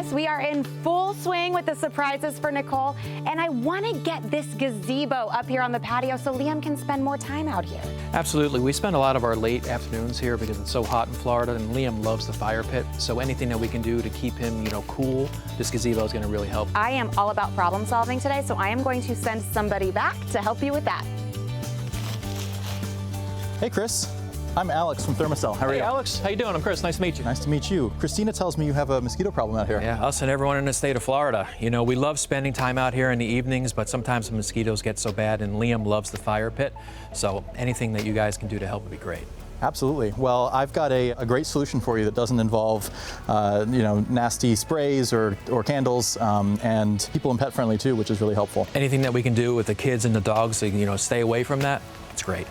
Chris. We are in full swing with the surprises for Nicole, and I want to get this gazebo up here on the patio so Liam can spend more time out here. Absolutely. We spend a lot of our late afternoons here because it's so hot in Florida, and Liam loves the fire pit. So anything that we can do to keep him, cool, this gazebo is going to really help. I am all about problem solving today, so I am going to send somebody back to help you with that. Hey, Chris. I'm Alex from Thermacell. How are you? Hey, Alex. How you doing? I'm Chris. Nice to meet you. Nice to meet you. Christina tells me you have a mosquito problem out here. Yeah, us and everyone in the state of Florida. We love spending time out here in the evenings, but sometimes the mosquitoes get so bad, and Liam loves the fire pit. So anything that you guys can do to help would be great. Absolutely. Well, I've got a great solution for you that doesn't involve, nasty sprays or candles, and people and pet friendly too, which is really helpful. Anything that we can do with the kids and the dogs to, stay away from that, it's great.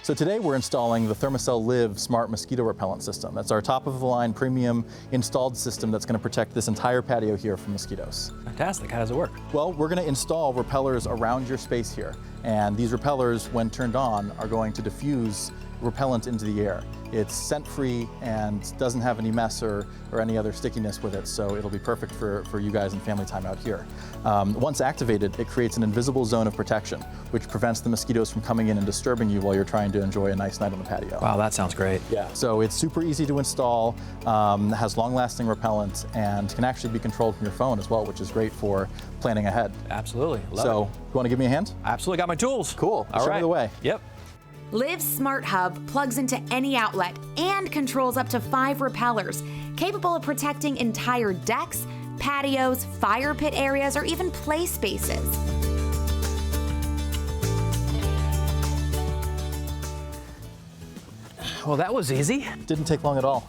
So today we're installing the Thermacell Live Smart Mosquito Repellent System. That's our top-of-the-line premium installed system that's going to protect this entire patio here from mosquitoes. Fantastic. How does it work? Well, we're going to install repellers around your space here. And these repellers, when turned on, are going to diffuse repellent into the air. It's scent-free and doesn't have any mess or any other stickiness with it, so it'll be perfect for you guys and family time out here. Once activated, it creates an invisible zone of protection, which prevents the mosquitoes from coming in and disturbing you while you're trying to enjoy a nice night on the patio. Wow, that sounds great. Yeah. So it's super easy to install, has long-lasting repellent, and can actually be controlled from your phone as well, which is great for planning ahead. Absolutely. Love So, it. you want to give me a hand? Absolutely. Got my tools. Cool. All Show right. me the way. Yep. Liv's Smart Hub plugs into any outlet and controls up to 5 repellers, capable of protecting entire decks, patios, fire pit areas, or even play spaces. Well, that was easy. Didn't take long at all.